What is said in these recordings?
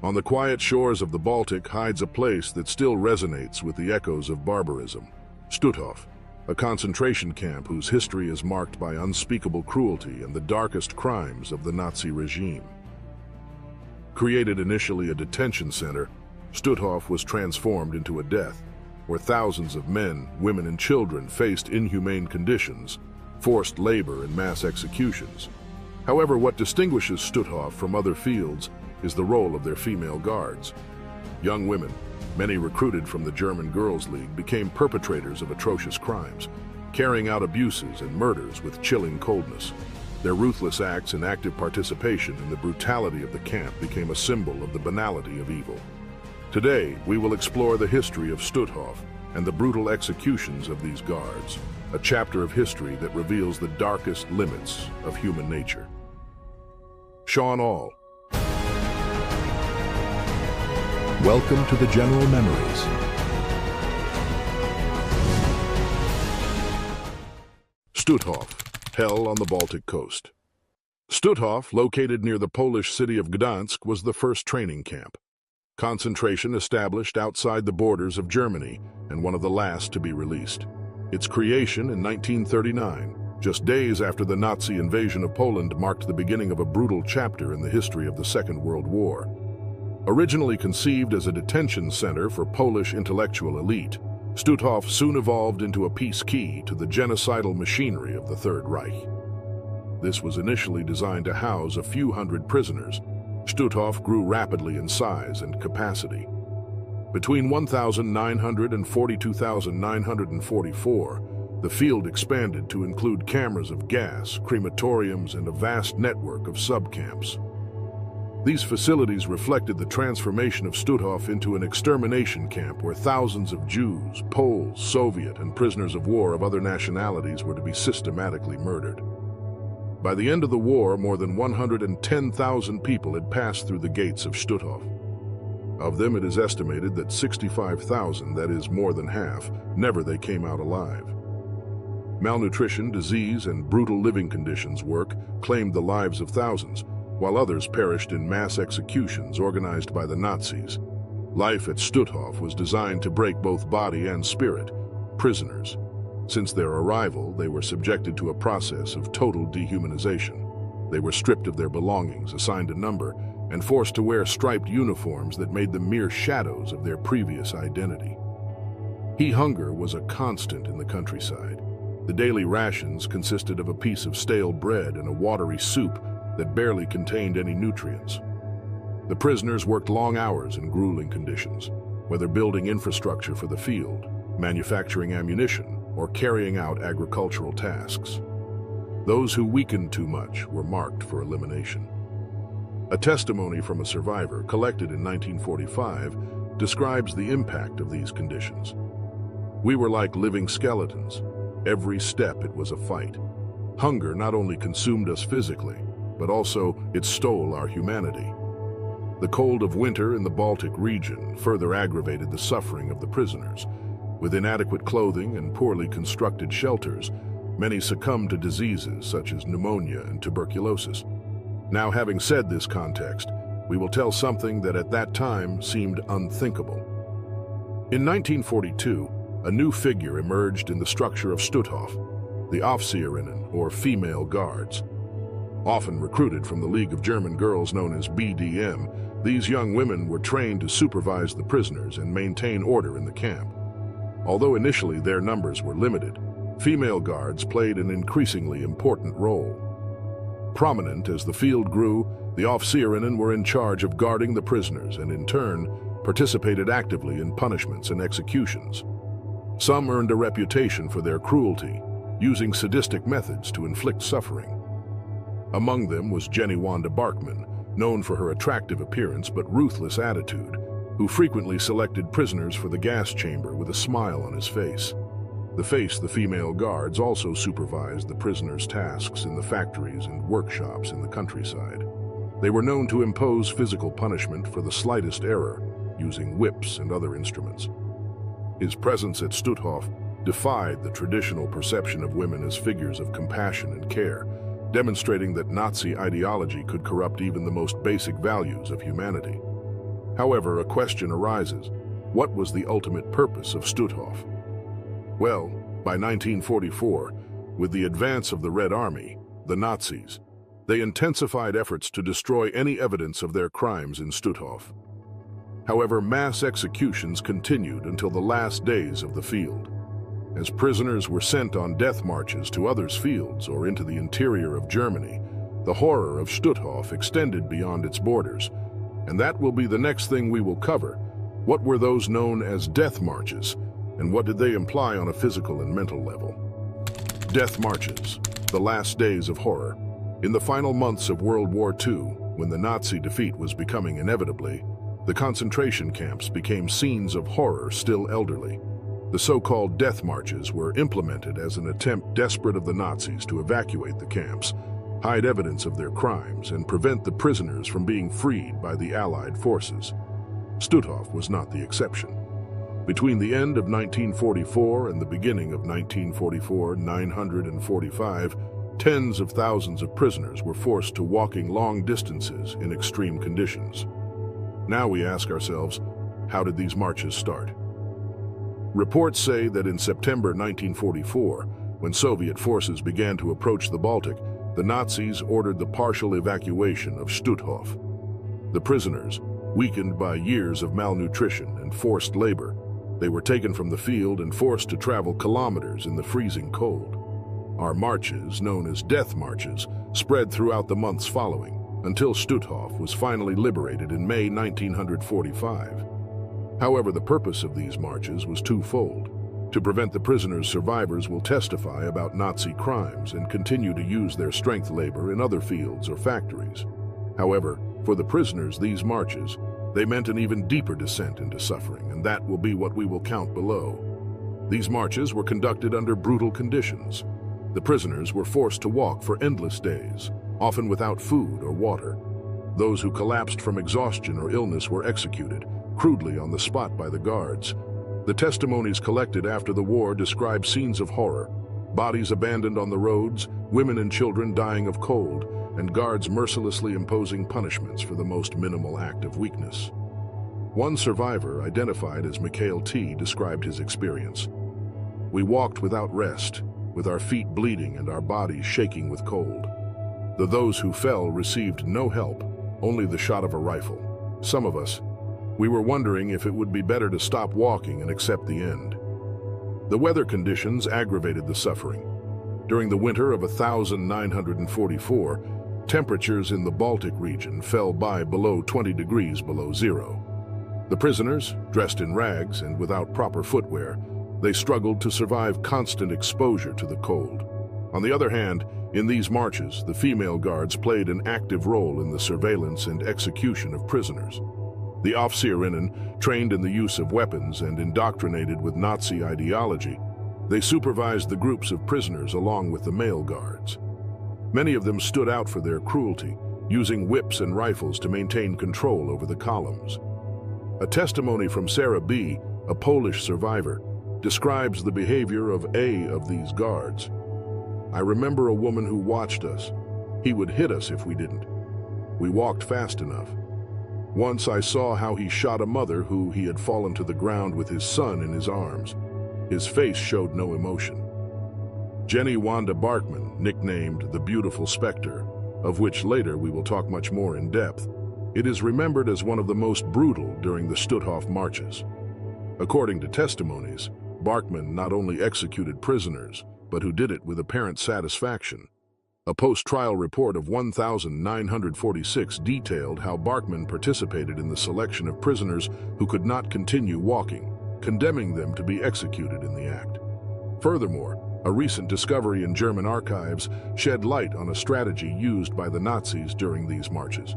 On the quiet shores of the Baltic hides a place that still resonates with the echoes of barbarism. Stutthof, a concentration camp whose history is marked by unspeakable cruelty and the darkest crimes of the Nazi regime. Created initially a detention center, Stutthof was transformed into a death, where thousands of men, women, and children faced inhumane conditions, forced labor, and mass executions. However, what distinguishes Stutthof from other fields is the role of their female guards. Young women, many recruited from the German Girls' League, became perpetrators of atrocious crimes, carrying out abuses and murders with chilling coldness. Their ruthless acts and active participation in the brutality of the camp became a symbol of the banality of evil. Today, we will explore the history of Stutthof and the brutal executions of these guards, a chapter of history that reveals the darkest limits of human nature. Sean All. Welcome to the General Memories. Stutthof, hell on the Baltic coast. Stutthof, located near the Polish city of Gdansk, was the first training camp. Concentration established outside the borders of Germany and one of the last to be released. Its creation in 1939, just days after the Nazi invasion of Poland, marked the beginning of a brutal chapter in the history of the Second World War. Originally conceived as a detention center for Polish intellectual elite, Stutthof soon evolved into a peace key to the genocidal machinery of the Third Reich. This was initially designed to house a few hundred prisoners. Stutthof grew rapidly in size and capacity. Between 1,900 and 42,944, the field expanded to include cameras of gas, crematoriums, and a vast network of subcamps. These facilities reflected the transformation of Stutthof into an extermination camp where thousands of Jews, Poles, Soviet, and prisoners of war of other nationalities were to be systematically murdered. By the end of the war, more than 110,000 people had passed through the gates of Stutthof. Of them, it is estimated that 65,000, that is more than half, never they came out alive. Malnutrition, disease, and brutal living conditions claimed the lives of thousands, while others perished in mass executions organized by the Nazis. Life at Stutthof was designed to break both body and spirit. Prisoners. Since their arrival, they were subjected to a process of total dehumanization. They were stripped of their belongings, assigned a number, and forced to wear striped uniforms that made them mere shadows of their previous identity. Hunger was a constant in the countryside. The daily rations consisted of a piece of stale bread and a watery soup that barely contained any nutrients. The prisoners worked long hours in grueling conditions, whether building infrastructure for the field, manufacturing ammunition, or carrying out agricultural tasks. Those who weakened too much were marked for elimination. A testimony from a survivor, collected in 1945, describes the impact of these conditions. "We were like living skeletons. Every step it was a fight. Hunger not only consumed us physically, but also it stole our humanity. The cold of winter in the Baltic region further aggravated the suffering of the prisoners. With inadequate clothing and poorly constructed shelters, many succumbed to diseases such as pneumonia and tuberculosis. Now, having said this context, we will tell something that at that time seemed unthinkable. In 1942, a new figure emerged in the structure of Stutthof, the Officerinnen, or female guards. Often recruited from the League of German Girls known as BDM, these young women were trained to supervise the prisoners and maintain order in the camp. Although initially their numbers were limited, female guards played an increasingly important role. Prominent as the field grew, the Officerinnen were in charge of guarding the prisoners and, in turn, participated actively in punishments and executions. Some earned a reputation for their cruelty, using sadistic methods to inflict suffering. Among them was Jenny Wanda Barkman, known for her attractive appearance but ruthless attitude, who frequently selected prisoners for the gas chamber with a smile on his face. The female guards also supervised the prisoners' tasks in the factories and workshops in the countryside. They were known to impose physical punishment for the slightest error, using whips and other instruments. His presence at Stutthof defied the traditional perception of women as figures of compassion and care, demonstrating that Nazi ideology could corrupt even the most basic values of humanity. However, a question arises. What was the ultimate purpose of Stutthof? Well, by 1944, with the advance of the Red Army, the Nazis, they intensified efforts to destroy any evidence of their crimes in Stutthof. However, mass executions continued until the last days of the field. As prisoners were sent on death marches to others' fields or into the interior of Germany, the horror of Stutthof extended beyond its borders, and that will be the next thing we will cover. What were those known as death marches, and what did they imply on a physical and mental level? Death marches, the last days of horror. In the final months of World War II, when the Nazi defeat was becoming inevitably, the concentration camps became scenes of horror still elderly. The so-called death marches were implemented as an attempt desperate of the Nazis to evacuate the camps, hide evidence of their crimes, and prevent the prisoners from being freed by the Allied forces. Stutthof was not the exception. Between the end of 1944 and the beginning of 1944, 945, tens of thousands of prisoners were forced to walking long distances in extreme conditions. Now we ask ourselves, how did these marches start? Reports say that in September 1944, when Soviet forces began to approach the Baltic, the Nazis ordered the partial evacuation of Stutthof. The prisoners, weakened by years of malnutrition and forced labor, they were taken from the field and forced to travel kilometers in the freezing cold. Our marches, known as death marches, spread throughout the months following, until Stutthof was finally liberated in May 1945. However, the purpose of these marches was twofold: to prevent the prisoners' survivors will testify about Nazi crimes and continue to use their strength labor in other fields or factories. However, for the prisoners, these marches, they meant an even deeper descent into suffering, and that will be what we will count below. These marches were conducted under brutal conditions. The prisoners were forced to walk for endless days, often without food or water. Those who collapsed from exhaustion or illness were executed, crudely on the spot by the guards. The testimonies collected after the war describe scenes of horror: bodies abandoned on the roads, women and children dying of cold, and guards mercilessly imposing punishments for the most minimal act of weakness. One survivor, identified as Mikhail T., described his experience. "We walked without rest, with our feet bleeding and our bodies shaking with cold. Those who fell received no help, only the shot of a rifle. Some of us, we were wondering if it would be better to stop walking and accept the end." The weather conditions aggravated the suffering. During the winter of 1944, temperatures in the Baltic region fell by below 20 degrees below zero. The prisoners, dressed in rags and without proper footwear, they struggled to survive constant exposure to the cold. On the other hand, in these marches, the female guards played an active role in the surveillance and execution of prisoners. The Officerinnen, trained in the use of weapons and indoctrinated with Nazi ideology, they supervised the groups of prisoners along with the male guards. Many of them stood out for their cruelty, using whips and rifles to maintain control over the columns. A testimony from Sarah B., a Polish survivor, describes the behavior of a of these guards. "I remember a woman who watched us. He would hit us if we didn't. We walked fast enough. Once I saw how he shot a mother who he had fallen to the ground with his son in his arms. His face showed no emotion." Jenny Wanda Barkman, nicknamed the Beautiful Spectre, of which later we will talk much more in depth, it is remembered as one of the most brutal during the Stutthof marches. According to testimonies, Barkman not only executed prisoners, but who did it with apparent satisfaction. A post-trial report of 1946 detailed how Barkman participated in the selection of prisoners who could not continue walking, condemning them to be executed in the act. Furthermore, a recent discovery in German archives shed light on a strategy used by the Nazis during these marches.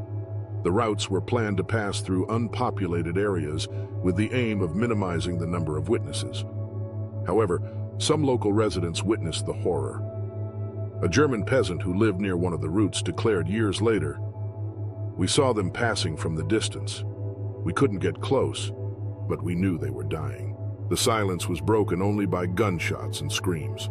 The routes were planned to pass through unpopulated areas with the aim of minimizing the number of witnesses. However, some local residents witnessed the horror. A German peasant who lived near one of the routes declared years later, "We saw them passing from the distance. We couldn't get close, but we knew they were dying." The silence was broken only by gunshots and screams.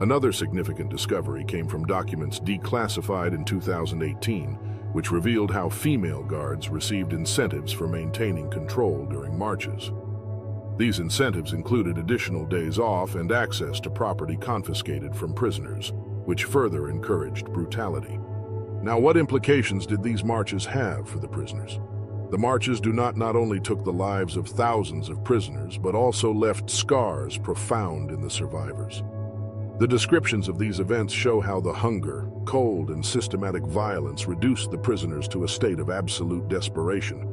Another significant discovery came from documents declassified in 2018, which revealed how female guards received incentives for maintaining control during marches. These incentives included additional days off and access to property confiscated from prisoners, which further encouraged brutality. Now, what implications did these marches have for the prisoners? The marches not only took the lives of thousands of prisoners, but also left scars profound in the survivors. The descriptions of these events show how the hunger, cold, and systematic violence reduced the prisoners to a state of absolute desperation.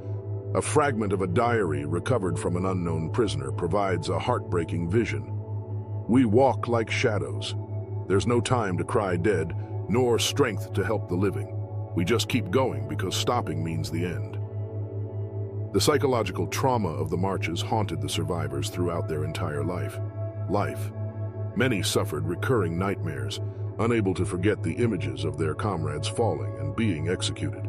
A fragment of a diary recovered from an unknown prisoner provides a heartbreaking vision. "We walk like shadows. There's no time to cry dead, nor strength to help the living. We just keep going because stopping means the end." The psychological trauma of the marches haunted the survivors throughout their entire life. Many suffered recurring nightmares, unable to forget the images of their comrades falling and being executed.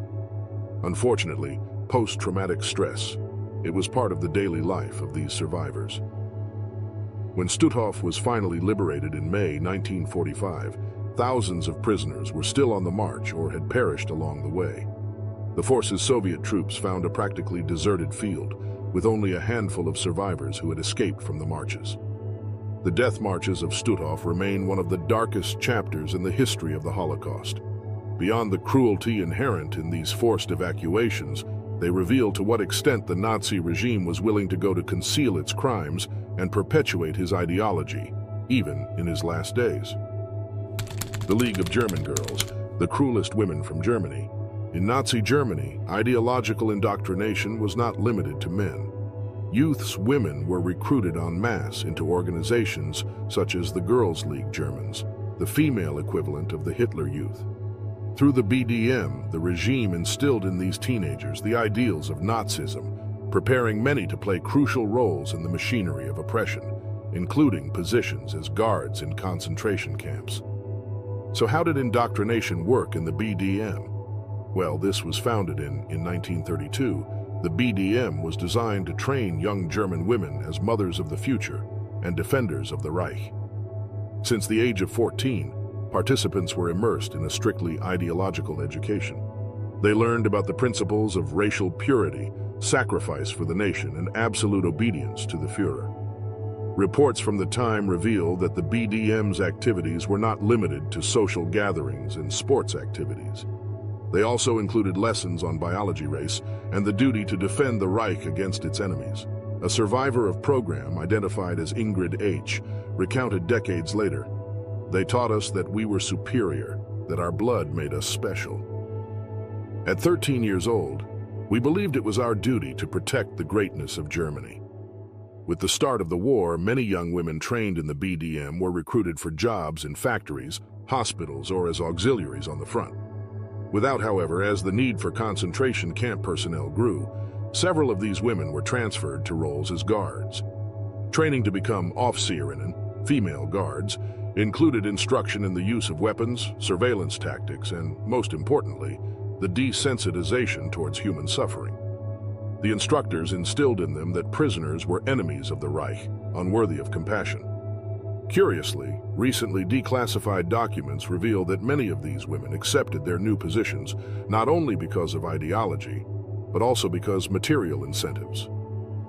Unfortunately, post-traumatic stress, it was part of the daily life of these survivors. When Stutthof was finally liberated in May 1945, thousands of prisoners were still on the march or had perished along the way. The force's Soviet troops found a practically deserted field, with only a handful of survivors who had escaped from the marches. The death marches of Stutthof remain one of the darkest chapters in the history of the Holocaust. Beyond the cruelty inherent in these forced evacuations, they reveal to what extent the Nazi regime was willing to go to conceal its crimes and perpetuate his ideology, even in his last days. The League of German Girls, the cruelest women from Germany. In Nazi Germany, ideological indoctrination was not limited to men. Youth's women were recruited en masse into organizations such as the Girls' League Germans, the female equivalent of the Hitler Youth. Through the BDM, the regime instilled in these teenagers the ideals of Nazism, preparing many to play crucial roles in the machinery of oppression, including positions as guards in concentration camps. So how did indoctrination work in the BDM? Well, this was founded in 1932. The BDM was designed to train young German women as mothers of the future and defenders of the Reich. Since the age of 14, participants were immersed in a strictly ideological education. They learned about the principles of racial purity, sacrifice for the nation, and absolute obedience to the Führer. Reports from the time reveal that the BDM's activities were not limited to social gatherings and sports activities. They also included lessons on biology, race, and the duty to defend the Reich against its enemies. A survivor of program, identified as Ingrid H., recounted decades later, "They taught us that we were superior, that our blood made us special." At 13 years old, we believed it was our duty to protect the greatness of Germany. With the start of the war, many young women trained in the BDM were recruited for jobs in factories, hospitals, or as auxiliaries on the front. However, as the need for concentration camp personnel grew, several of these women were transferred to roles as guards. Training to become Officerinnen, female guards, included instruction in the use of weapons, surveillance tactics, and, most importantly, the desensitization towards human suffering. The instructors instilled in them that prisoners were enemies of the Reich, unworthy of compassion. Curiously, recently declassified documents reveal that many of these women accepted their new positions not only because of ideology, but also because material incentives.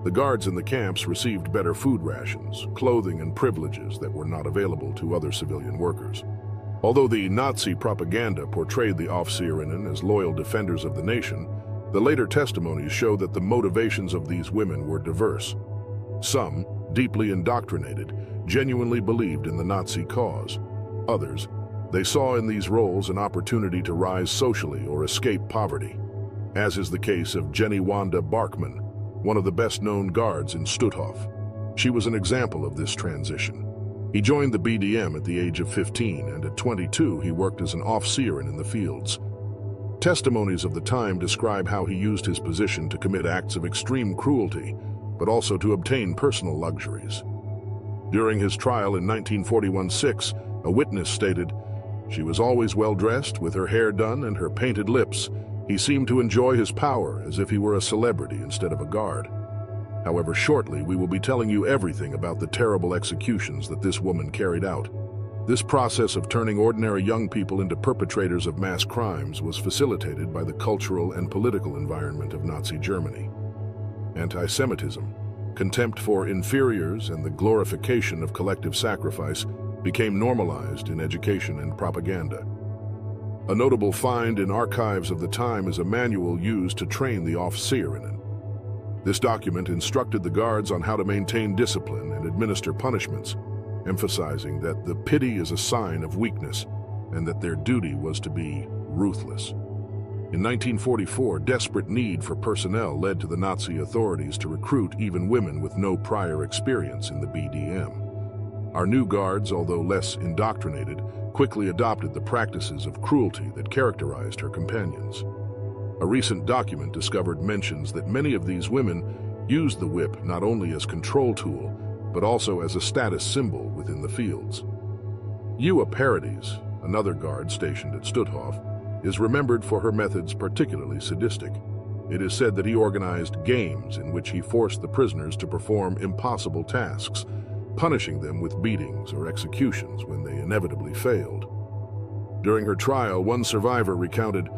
The guards in the camps received better food rations, clothing, and privileges that were not available to other civilian workers. Although the Nazi propaganda portrayed the Officerinnen as loyal defenders of the nation, the later testimonies show that the motivations of these women were diverse. Some, deeply indoctrinated, genuinely believed in the Nazi cause. Others, they saw in these roles an opportunity to rise socially or escape poverty, as is the case of Jenny Wanda Barkman, one of the best-known guards in Stutthof. She was an example of this transition. He joined the BDM at the age of 15, and at 22 he worked as an Officerin in the fields. Testimonies of the time describe how he used his position to commit acts of extreme cruelty, but also to obtain personal luxuries. During his trial in 1941-6, a witness stated, "She was always well-dressed, with her hair done and her painted lips. He seemed to enjoy his power as if he were a celebrity instead of a guard." However, shortly we will be telling you everything about the terrible executions that this woman carried out. This process of turning ordinary young people into perpetrators of mass crimes was facilitated by the cultural and political environment of Nazi Germany. Anti-Semitism, contempt for inferiors, and the glorification of collective sacrifice became normalized in education and propaganda. A notable find in archives of the time is a manual used to train the Officerinnen. This document instructed the guards on how to maintain discipline and administer punishments, emphasizing that the pity is a sign of weakness and that their duty was to be ruthless. In 1944, desperate need for personnel led to the Nazi authorities to recruit even women with no prior experience in the BDM. Our new guards, although less indoctrinated, quickly adopted the practices of cruelty that characterized her companions. A recent document discovered mentions that many of these women used the whip not only as control tool, but also as a status symbol within the fields. Parodies, another guard stationed at Stutthof, is remembered for her methods particularly sadistic. It is said that he organized games in which he forced the prisoners to perform impossible tasks, punishing them with beatings or executions when they inevitably failed. During her trial, one survivor recounted,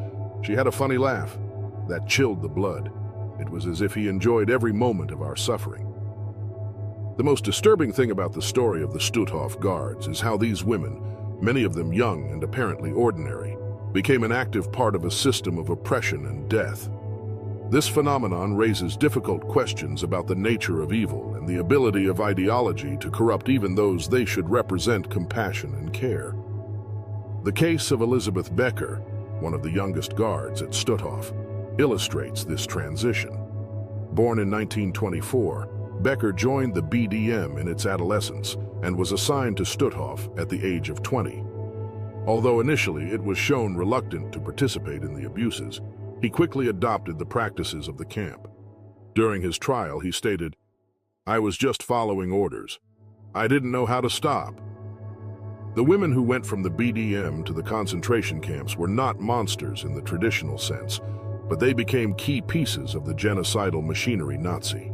"She had a funny laugh that chilled the blood. It was as if he enjoyed every moment of our suffering." The most disturbing thing about the story of the Stutthof guards is how these women, many of them young and apparently ordinary, became an active part of a system of oppression and death. This phenomenon raises difficult questions about the nature of evil and the ability of ideology to corrupt even those they should represent compassion and care. The case of Elizabeth Becker, one of the youngest guards at Stutthof, illustrates this transition. Born in 1924, Becker joined the BDM in its adolescence and was assigned to Stutthof at the age of 20. Although initially it was shown reluctant to participate in the abuses, he quickly adopted the practices of the camp. During his trial, he stated, "I was just following orders. I didn't know how to stop." The women who went from the BDM to the concentration camps were not monsters in the traditional sense, but they became key pieces of the genocidal machinery Nazi.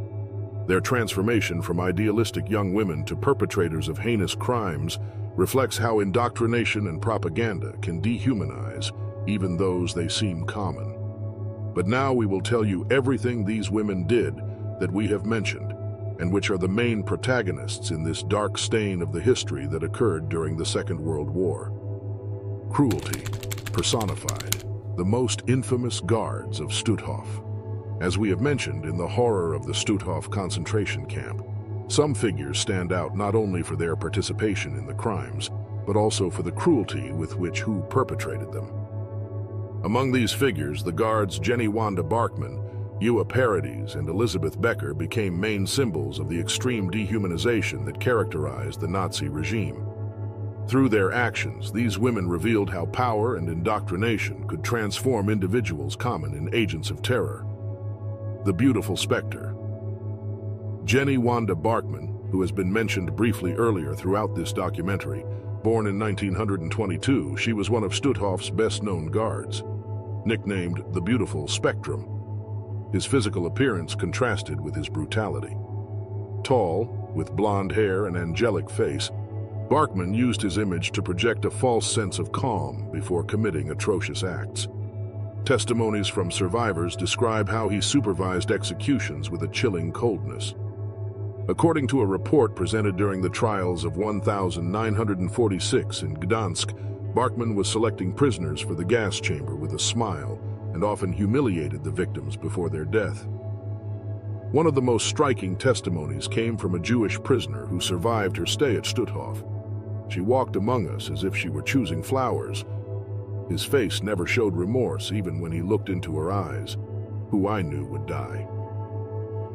Their transformation from idealistic young women to perpetrators of heinous crimes reflects how indoctrination and propaganda can dehumanize even those they seem common. But now we will tell you everything these women did that we have mentioned, and which are the main protagonists in this dark stain of the history that occurred during the Second World War. Cruelty personified, the most infamous guards of Stutthof. As we have mentioned in the horror of the Stutthof concentration camp, some figures stand out not only for their participation in the crimes, but also for the cruelty with which who perpetrated them. Among these figures, the guards Jenny Wanda Barkman, Parodies, and Elizabeth Becker became main symbols of the extreme dehumanization that characterized the Nazi regime. Through their actions, these women revealed how power and indoctrination could transform individuals common in agents of terror. The beautiful specter. Jenny Wanda Barkman, who has been mentioned briefly earlier throughout this documentary, born in 1922, she was one of Stutthof's best-known guards. Nicknamed the Beautiful Spectrum, his physical appearance contrasted with his brutality. Tall, with blonde hair and angelic face, Barkman used his image to project a false sense of calm before committing atrocious acts. Testimonies from survivors describe how he supervised executions with a chilling coldness. According to a report presented during the trials of 1946 in Gdansk, Barkman was selecting prisoners for the gas chamber with a smile and often humiliated the victims before their death. One of the most striking testimonies came from a Jewish prisoner who survived her stay at Stutthof. She walked among us as if she were choosing flowers. His face never showed remorse even when he looked into her eyes, who I knew would die.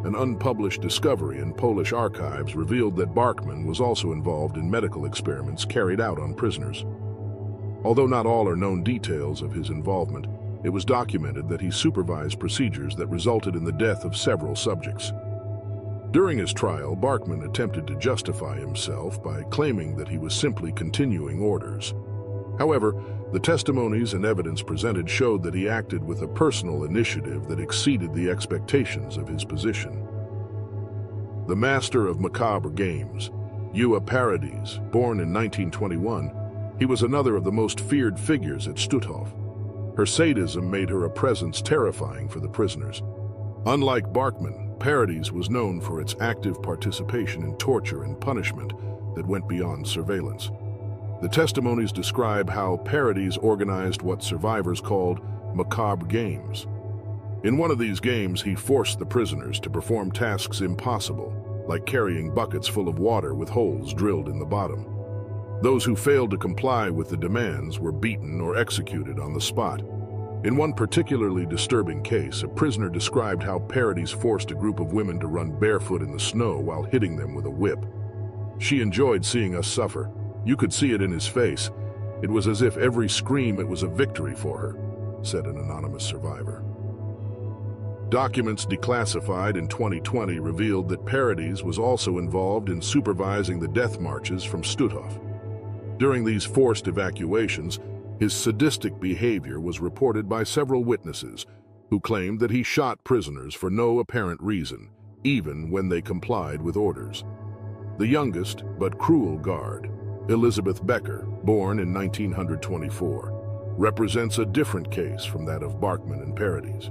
An unpublished discovery in Polish archives revealed that Barkman was also involved in medical experiments carried out on prisoners. Although not all are known details of his involvement, it was documented that he supervised procedures that resulted in the death of several subjects. During his trial, Barkman attempted to justify himself by claiming that he was simply continuing orders. However, the testimonies and evidence presented showed that he acted with a personal initiative that exceeded the expectations of his position. The master of macabre games. Paradies, born in 1921, he was another of the most feared figures at Stutthof. Her sadism made her a presence terrifying for the prisoners. Unlike Barkman, Paradies was known for its active participation in torture and punishment that went beyond surveillance. The testimonies describe how Paradies organized what survivors called macabre games. In one of these games, he forced the prisoners to perform tasks impossible, like carrying buckets full of water with holes drilled in the bottom. Those who failed to comply with the demands were beaten or executed on the spot. In one particularly disturbing case, a prisoner described how Paradies forced a group of women to run barefoot in the snow while hitting them with a whip. "She enjoyed seeing us suffer. You could see it in his face. It was as if every scream it was a victory for her," said an anonymous survivor. Documents declassified in 2020 revealed that Paradies was also involved in supervising the death marches from Stutthof. During these forced evacuations, his sadistic behavior was reported by several witnesses who claimed that he shot prisoners for no apparent reason, even when they complied with orders. The youngest but cruel guard, Elizabeth Becker, born in 1924, represents a different case from that of Barkman and Paradies.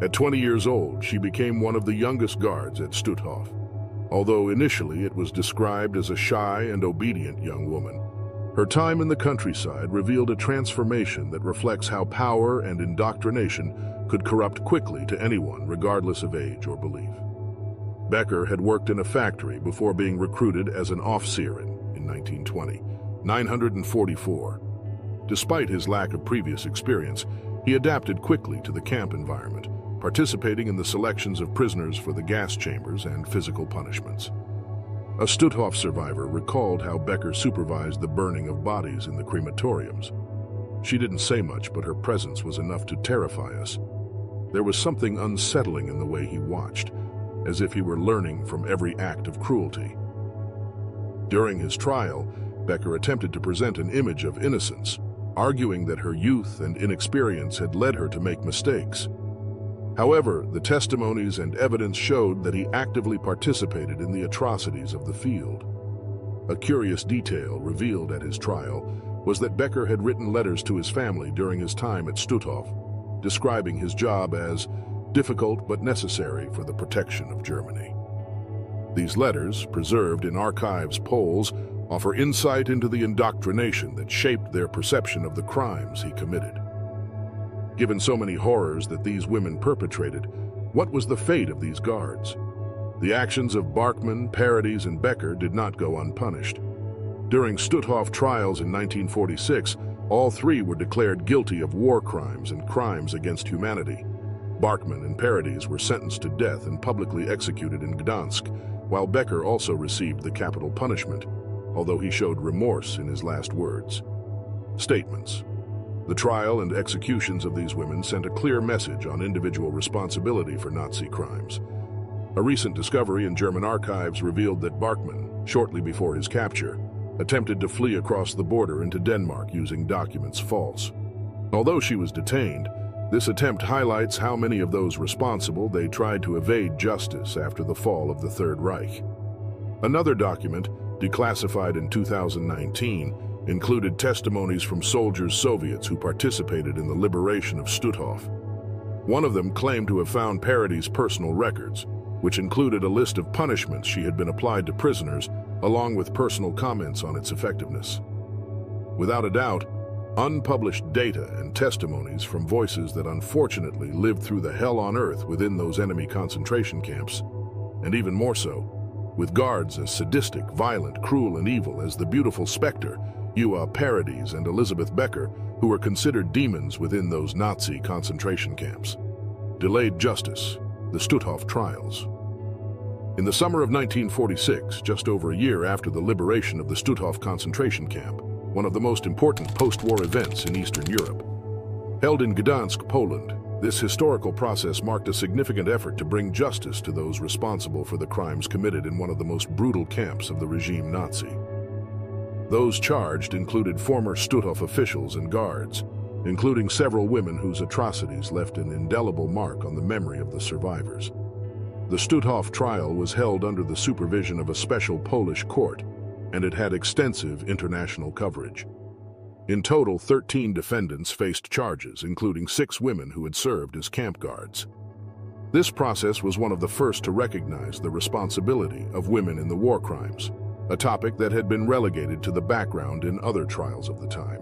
At 20 years old, she became one of the youngest guards at Stutthof. Although initially it was described as a shy and obedient young woman, her time in the countryside revealed a transformation that reflects how power and indoctrination could corrupt quickly to anyone, regardless of age or belief. Becker had worked in a factory before being recruited as an officer in 1920, 944. Despite his lack of previous experience, he adapted quickly to the camp environment, participating in the selections of prisoners for the gas chambers and physical punishments. A Stutthof survivor recalled how Becker supervised the burning of bodies in the crematoriums. "She didn't say much, but her presence was enough to terrify us. There was something unsettling in the way he watched, as if he were learning from every act of cruelty." During his trial, Becker attempted to present an image of innocence, arguing that her youth and inexperience had led her to make mistakes. However, the testimonies and evidence showed that he actively participated in the atrocities of the field. A curious detail revealed at his trial was that Becker had written letters to his family during his time at Stutthof, describing his job as difficult but necessary for the protection of Germany. These letters, preserved in archives Poles, offer insight into the indoctrination that shaped their perception of the crimes he committed. Given so many horrors that these women perpetrated, what was the fate of these guards? The actions of Barkman, Paradies, and Becker did not go unpunished. During Stutthof trials in 1946, all three were declared guilty of war crimes and crimes against humanity. Barkman and Paradies were sentenced to death and publicly executed in Gdansk, while Becker also received the capital punishment, although he showed remorse in his last words. Statements. The trial and executions of these women sent a clear message on individual responsibility for Nazi crimes. A recent discovery in German archives revealed that Barkman, shortly before his capture, attempted to flee across the border into Denmark using documents false. Although she was detained, this attempt highlights how many of those responsible they tried to evade justice after the fall of the Third Reich. Another document, declassified in 2019, included testimonies from soldiers Soviets who participated in the liberation of Stutthof. One of them claimed to have found Paradies' personal records, which included a list of punishments she had been applied to prisoners, along with personal comments on its effectiveness. Without a doubt, unpublished data and testimonies from voices that unfortunately lived through the hell on earth within those enemy concentration camps, and even more so, with guards as sadistic, violent, cruel, and evil as the beautiful specter, Paradies and Elizabeth Becker, who were considered demons within those Nazi concentration camps. Delayed justice, the Stutthof trials. In the summer of 1946, just over a year after the liberation of the Stutthof concentration camp, one of the most important post-war events in Eastern Europe. Held in Gdansk, Poland, this historical process marked a significant effort to bring justice to those responsible for the crimes committed in one of the most brutal camps of the regime Nazi. Those charged included former Stutthof officials and guards, including several women whose atrocities left an indelible mark on the memory of the survivors. The Stutthof trial was held under the supervision of a special Polish court, and it had extensive international coverage. In total, 13 defendants faced charges, including 6 women who had served as camp guards. This process was one of the first to recognize the responsibility of women in the war crimes, a topic that had been relegated to the background in other trials of the time.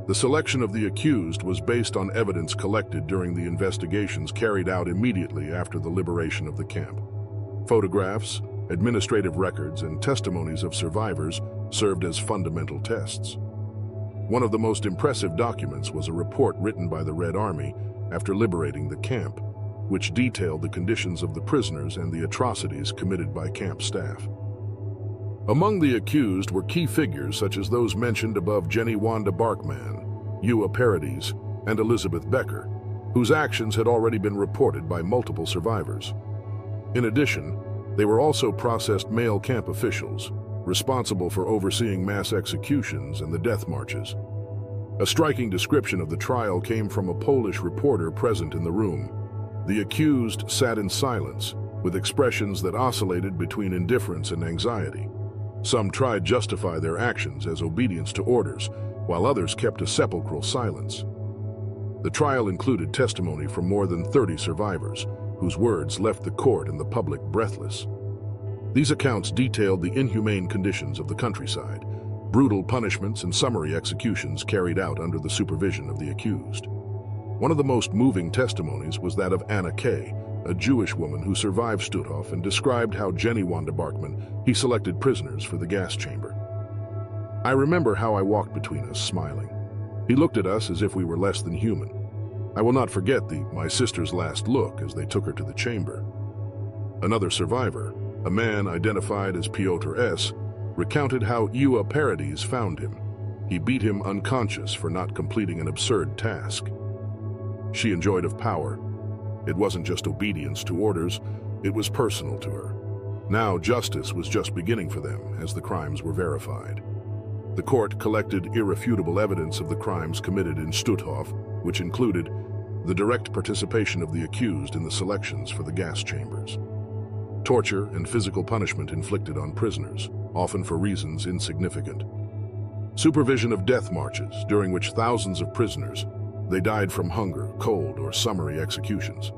The selection of the accused was based on evidence collected during the investigations carried out immediately after the liberation of the camp. Photographs, administrative records, and testimonies of survivors served as fundamental tests. One of the most impressive documents was a report written by the Red Army after liberating the camp, which detailed the conditions of the prisoners and the atrocities committed by camp staff. Among the accused were key figures such as those mentioned above: Jenny Wanda Barkman, Ewa Paradis, and Elizabeth Becker, whose actions had already been reported by multiple survivors. In addition, they were also processed male camp officials, responsible for overseeing mass executions and the death marches. A striking description of the trial came from a Polish reporter present in the room. The accused sat in silence, with expressions that oscillated between indifference and anxiety. Some tried to justify their actions as obedience to orders, while others kept a sepulchral silence. The trial included testimony from more than 30 survivors, whose words left the court and the public breathless. These accounts detailed the inhumane conditions of the countryside, brutal punishments and summary executions carried out under the supervision of the accused. One of the most moving testimonies was that of Anna K., a Jewish woman who survived Stutthof and described how Jenny Wanda Barkman he selected prisoners for the gas chamber. "I remember how I walked between us, smiling. He looked at us as if we were less than human. I will not forget my sister's last look as they took her to the chamber." Another survivor, a man identified as Piotr S., recounted how Ewa Paradis found him. He beat him unconscious for not completing an absurd task. She enjoyed of power. It wasn't just obedience to orders, it was personal to her. Now justice was just beginning for them as the crimes were verified. The court collected irrefutable evidence of the crimes committed in Stutthof, which included the direct participation of the accused in the selections for the gas chambers, torture and physical punishment inflicted on prisoners, often for reasons insignificant, supervision of death marches during which thousands of prisoners they died from hunger, cold, or summary executions.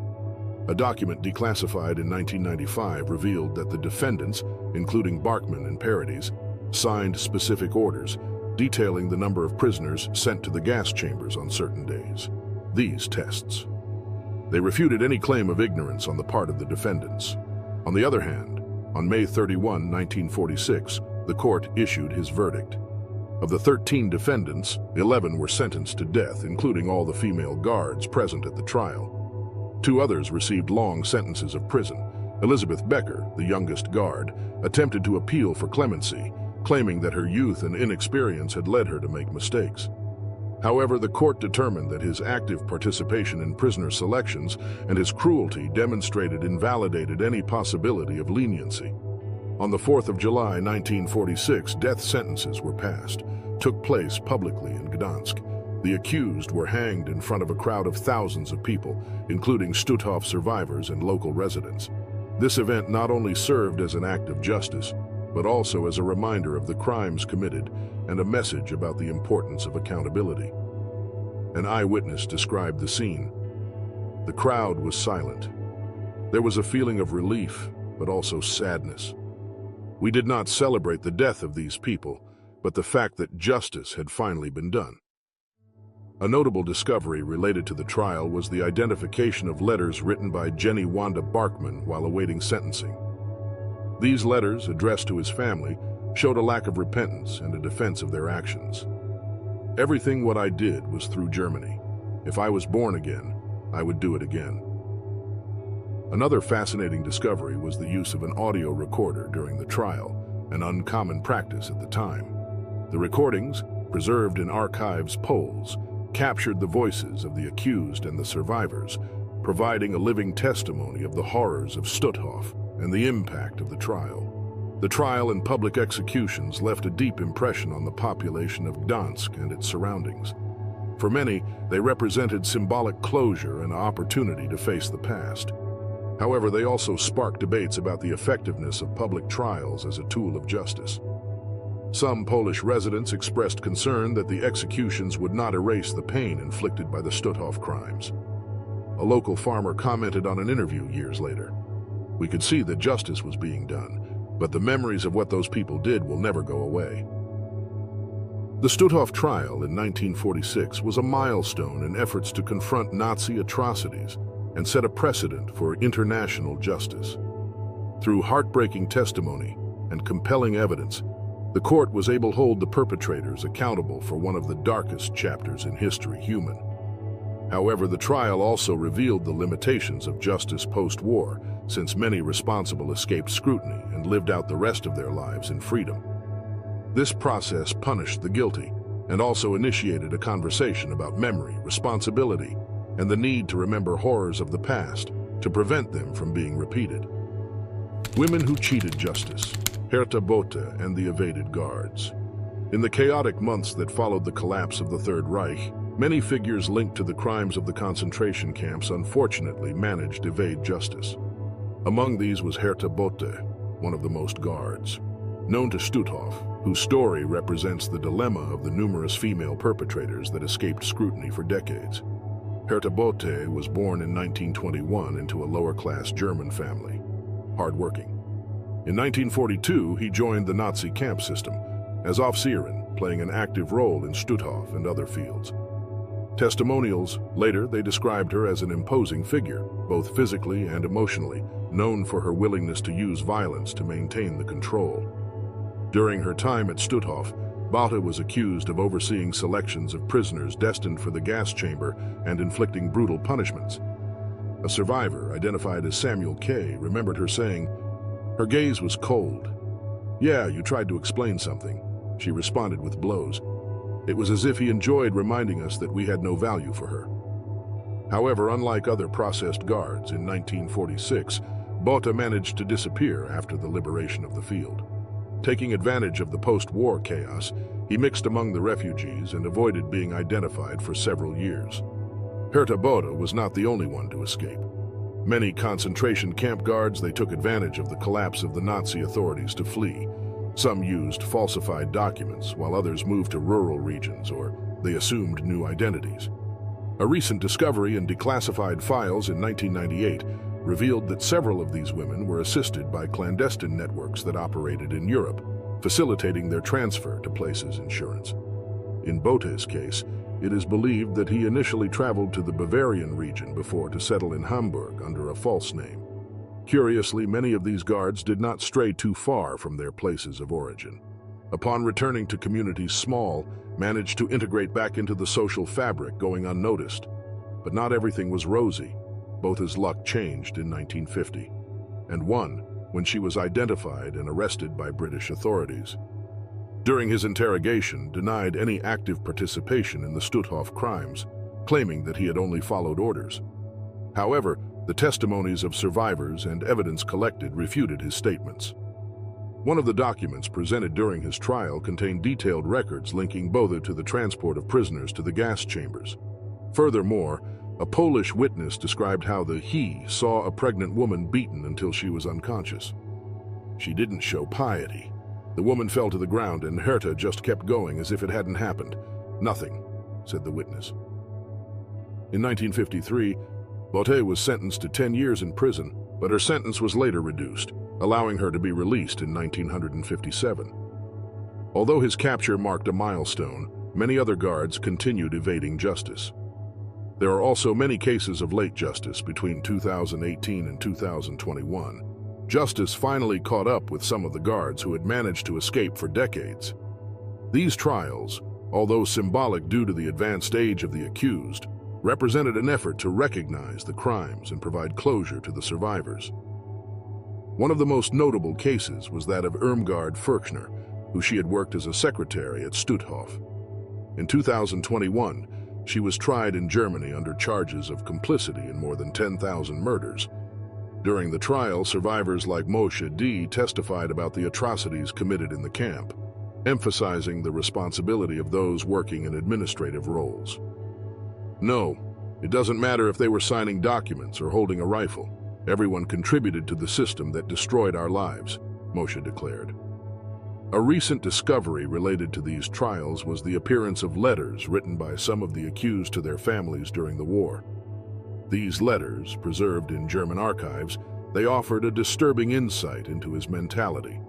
A document declassified in 1995 revealed that the defendants, including Barkman and Paradis, signed specific orders detailing the number of prisoners sent to the gas chambers on certain days. These tests. They refuted any claim of ignorance on the part of the defendants. On the other hand, on May 31, 1946, the court issued his verdict. Of the 13 defendants, 11 were sentenced to death, including all the female guards present at the trial. 2 others received long sentences of prison. Elizabeth Becker, the youngest guard, attempted to appeal for clemency, claiming that her youth and inexperience had led her to make mistakes. However, the court determined that his active participation in prisoner selections and his cruelty demonstrated invalidated any possibility of leniency. On the 4th of July 1946, death sentences were passed, took place publicly in Gdansk. The accused were hanged in front of a crowd of thousands of people, including Stutthof survivors and local residents. This event not only served as an act of justice, but also as a reminder of the crimes committed and a message about the importance of accountability. An eyewitness described the scene. The crowd was silent. There was a feeling of relief, but also sadness. We did not celebrate the death of these people, but the fact that justice had finally been done. A notable discovery related to the trial was the identification of letters written by Jenny Wanda Barkman while awaiting sentencing. These letters, addressed to his family, showed a lack of repentance and a defense of their actions. "Everything what I did was through Germany. If I was born again, I would do it again." Another fascinating discovery was the use of an audio recorder during the trial, an uncommon practice at the time. The recordings, preserved in archives Poles, captured the voices of the accused and the survivors, providing a living testimony of the horrors of Stutthof and the impact of the trial. The trial and public executions left a deep impression on the population of Gdansk and its surroundings. For many, they represented symbolic closure and an opportunity to face the past. However, they also sparked debates about the effectiveness of public trials as a tool of justice. Some Polish residents expressed concern that the executions would not erase the pain inflicted by the Stutthof crimes. A local farmer commented on an interview years later. "We could see that justice was being done, but the memories of what those people did will never go away." The Stutthof trial in 1946 was a milestone in efforts to confront Nazi atrocities and set a precedent for international justice. Through heartbreaking testimony and compelling evidence, the court was able to hold the perpetrators accountable for one of the darkest chapters in history human. However, the trial also revealed the limitations of justice post-war, since many responsible escaped scrutiny and lived out the rest of their lives in freedom. This process punished the guilty and also initiated a conversation about memory, responsibility, and the need to remember horrors of the past to prevent them from being repeated. Women who cheated justice, Herta Bothe and the evaded guards. In the chaotic months that followed the collapse of the Third Reich, many figures linked to the crimes of the concentration camps unfortunately managed to evade justice. Among these was Herta Bothe, one of the most guards. Known to Stutthof, whose story represents the dilemma of the numerous female perpetrators that escaped scrutiny for decades. Herta Bothe was born in 1921 into a lower-class German family, hardworking. In 1942, he joined the Nazi camp system as Offizieren, playing an active role in Stutthof and other fields. Testimonials later, they described her as an imposing figure, both physically and emotionally, known for her willingness to use violence to maintain the control. During her time at Stutthof, Bothe was accused of overseeing selections of prisoners destined for the gas chamber and inflicting brutal punishments. A survivor, identified as Samuel K., remembered her saying, "Her gaze was cold. Yeah, you tried to explain something." She responded with blows. It was as if he enjoyed reminding us that we had no value for her. However, unlike other processed guards in 1946, Bothe managed to disappear after the liberation of the field. Taking advantage of the post-war chaos, he mixed among the refugees and avoided being identified for several years. Herta Bothe was not the only one to escape. Many concentration camp guards, they took advantage of the collapse of the Nazi authorities to flee. Some used falsified documents, while others moved to rural regions or they assumed new identities. A recent discovery in declassified files in 1998 revealed that several of these women were assisted by clandestine networks that operated in Europe, facilitating their transfer to places insurance. In Bothe's case, it is believed that he initially traveled to the Bavarian region before to settle in Hamburg under a false name. Curiously, many of these guards did not stray too far from their places of origin. Upon returning to communities small, managed to integrate back into the social fabric, going unnoticed. But not everything was rosy. Bothe's luck changed in 1950, and one when she was identified and arrested by British authorities. During his interrogation, denied any active participation in the Stutthof crimes, claiming that he had only followed orders. However, the testimonies of survivors and evidence collected refuted his statements. One of the documents presented during his trial contained detailed records linking Bothe to the transport of prisoners to the gas chambers. Furthermore, a Polish witness described how he saw a pregnant woman beaten until she was unconscious. She didn't show piety. The woman fell to the ground and Herta just kept going as if it hadn't happened. "Nothing," said the witness. In 1953, Bothe was sentenced to 10 years in prison, but her sentence was later reduced, allowing her to be released in 1957. Although his capture marked a milestone, many other guards continued evading justice. There are also many cases of late justice between 2018 and 2021. Justice finally caught up with some of the guards who had managed to escape for decades. These trials, although symbolic due to the advanced age of the accused, represented an effort to recognize the crimes and provide closure to the survivors. One of the most notable cases was that of Irmgard Furchner, who she had worked as a secretary at Stutthof. In 2021, she was tried in Germany under charges of complicity in more than 10,000 murders. During the trial, survivors like Moshe D. testified about the atrocities committed in the camp, emphasizing the responsibility of those working in administrative roles. "No, it doesn't matter if they were signing documents or holding a rifle. Everyone contributed to the system that destroyed our lives," Moshe declared. A recent discovery related to these trials was the appearance of letters written by some of the accused to their families during the war. These letters, preserved in German archives, they offered a disturbing insight into his mentality.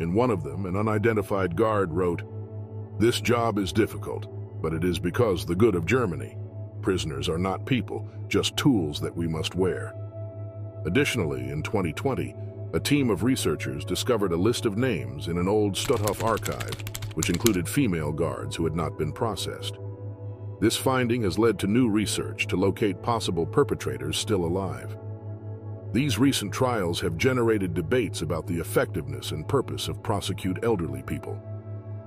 In one of them, an unidentified guard wrote, "This job is difficult, but it is because the good of Germany. Prisoners are not people, just tools that we must wear." Additionally, in 2020, a team of researchers discovered a list of names in an old Stutthof archive, which included female guards who had not been processed. This finding has led to new research to locate possible perpetrators still alive. These recent trials have generated debates about the effectiveness and purpose of prosecute elderly people.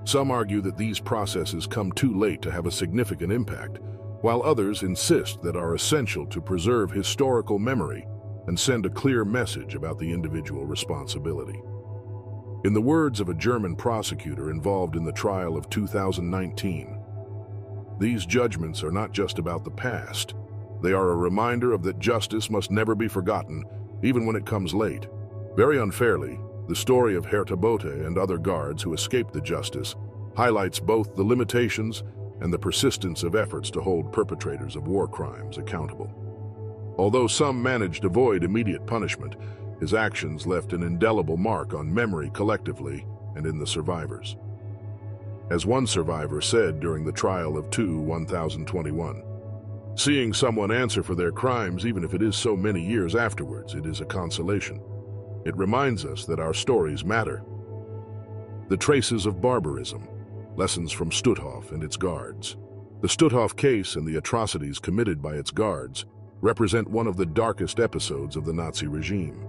Some argue that these processes come too late to have a significant impact, while others insist that are essential to preserve historical memory and send a clear message about the individual responsibility. In the words of a German prosecutor involved in the trial of 2019, "These judgments are not just about the past. They are a reminder that justice must never be forgotten, even when it comes late." Very unfairly, the story of Herr Bote and other guards who escaped the justice highlights both the limitations and the persistence of efforts to hold perpetrators of war crimes accountable. Although some managed to avoid immediate punishment, his actions left an indelible mark on memory collectively and in the survivors. As one survivor said during the trial of 1021, "Seeing someone answer for their crimes, even if it is so many years afterwards, it is a consolation. It reminds us that our stories matter." The traces of barbarism, lessons from Stutthof and its guards. The Stutthof case and the atrocities committed by its guards represent one of the darkest episodes of the Nazi regime.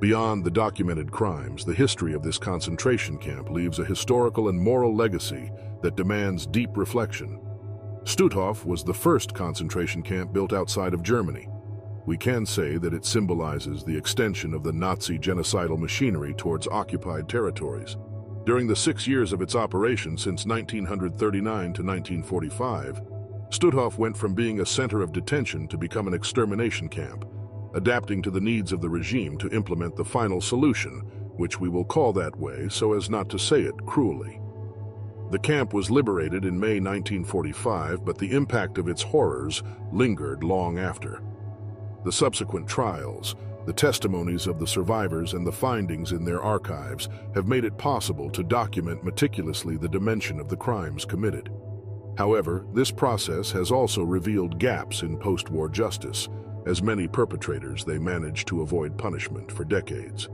Beyond the documented crimes, the history of this concentration camp leaves a historical and moral legacy that demands deep reflection. Stutthof was the first concentration camp built outside of Germany. We can say that it symbolizes the extension of the Nazi genocidal machinery towards occupied territories. During the 6 years of its operation since 1939 to 1945, Stutthof went from being a center of detention to become an extermination camp, adapting to the needs of the regime to implement the final solution, which we will call that way so as not to say it cruelly. The camp was liberated in May 1945, but the impact of its horrors lingered long after. The subsequent trials, the testimonies of the survivors and the findings in their archives have made it possible to document meticulously the dimension of the crimes committed. However, this process has also revealed gaps in post-war justice, as many perpetrators they managed to avoid punishment for decades.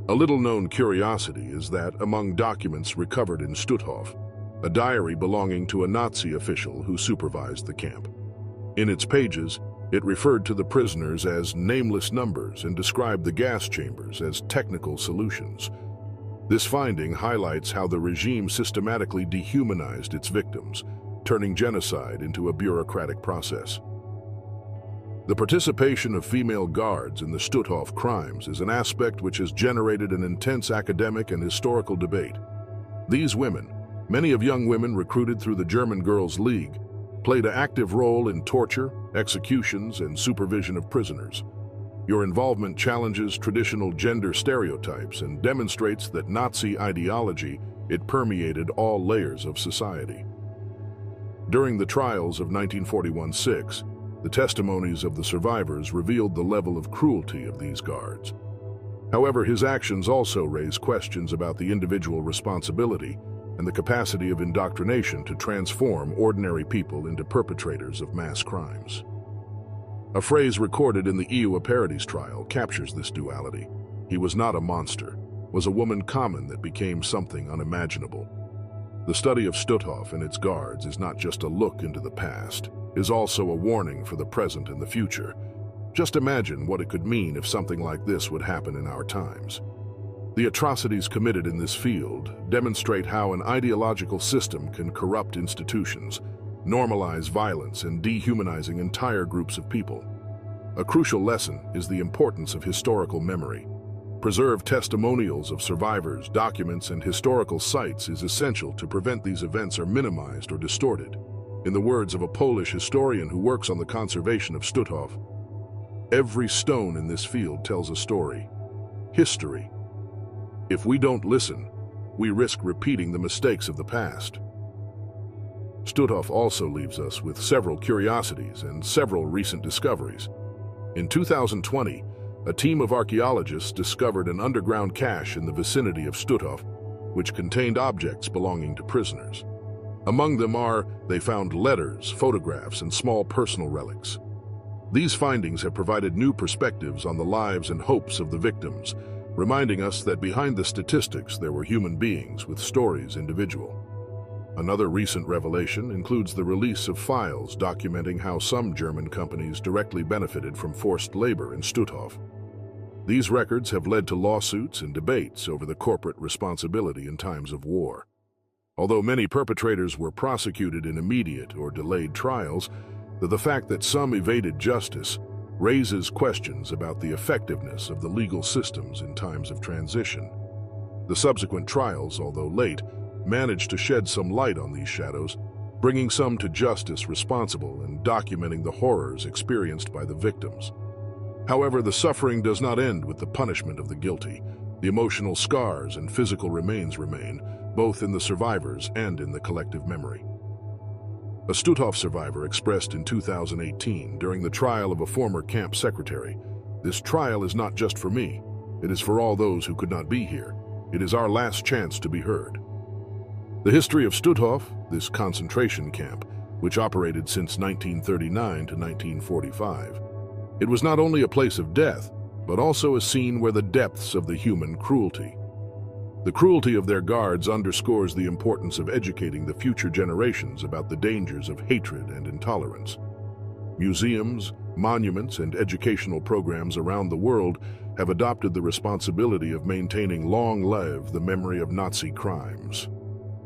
A little-known curiosity is that, among documents recovered in Stutthof, a diary belonging to a Nazi official who supervised the camp. In its pages, it referred to the prisoners as nameless numbers and described the gas chambers as technical solutions. This finding highlights how the regime systematically dehumanized its victims, turning genocide into a bureaucratic process. The participation of female guards in the Stutthof crimes is an aspect which has generated an intense academic and historical debate. These women, many of young women recruited through the German Girls' League, played an active role in torture, executions, and supervision of prisoners. Your involvement challenges traditional gender stereotypes and demonstrates that Nazi ideology, it permeated all layers of society. During the trials of 1941-6, the testimonies of the survivors revealed the level of cruelty of these guards. However, his actions also raise questions about the individual responsibility and the capacity of indoctrination to transform ordinary people into perpetrators of mass crimes. A phrase recorded in the EU Parodies trial captures this duality. "He was not a monster, was a woman common that became something unimaginable." The study of Stutthof and its guards is not just a look into the past, it is also a warning for the present and the future. Just imagine what it could mean if something like this would happen in our times. The atrocities committed in this field demonstrate how an ideological system can corrupt institutions, normalize violence, and dehumanizing entire groups of people. A crucial lesson is the importance of historical memory. Preserved testimonials of survivors, documents, and historical sites is essential to prevent these events are minimized or distorted. In the words of a Polish historian who works on the conservation of Stutthof, "Every stone in this field tells a story. History. If we don't listen, we risk repeating the mistakes of the past. Stutthof also leaves us with several curiosities and several recent discoveries. In 2020, a team of archaeologists discovered an underground cache in the vicinity of Stutthof, which contained objects belonging to prisoners. Among them they found letters, photographs, and small personal relics. These findings have provided new perspectives on the lives and hopes of the victims, reminding us that behind the statistics there were human beings with stories individual. Another recent revelation includes the release of files documenting how some German companies directly benefited from forced labor in Stutthof. These records have led to lawsuits and debates over the corporate responsibility in times of war. Although many perpetrators were prosecuted in immediate or delayed trials, the fact that some evaded justice raises questions about the effectiveness of the legal systems in times of transition. The subsequent trials, although late, managed to shed some light on these shadows, bringing some to justice responsible and documenting the horrors experienced by the victims. However, the suffering does not end with the punishment of the guilty. The emotional scars and physical remains remain, both in the survivors and in the collective memory. A Stutthof survivor expressed in 2018 during the trial of a former camp secretary, "This trial is not just for me. It is for all those who could not be here. It is our last chance to be heard." The history of Stutthof, this concentration camp, which operated since 1939 to 1945, it was not only a place of death, but also a scene where the depths of the human cruelty. The cruelty of their guards underscores the importance of educating the future generations about the dangers of hatred and intolerance. Museums, monuments, and educational programs around the world have adopted the responsibility of maintaining long-live the memory of Nazi crimes.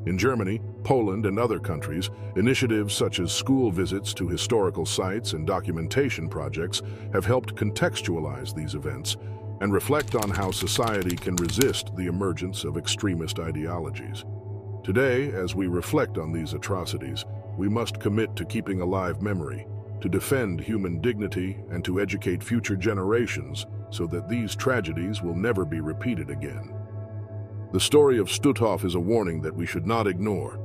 In Germany, Poland, and other countries, initiatives such as school visits to historical sites and documentation projects have helped contextualize these events and reflect on how society can resist the emergence of extremist ideologies. Today, as we reflect on these atrocities, we must commit to keeping alive memory, to defend human dignity, and to educate future generations so that these tragedies will never be repeated again. The story of Stutthof is a warning that we should not ignore.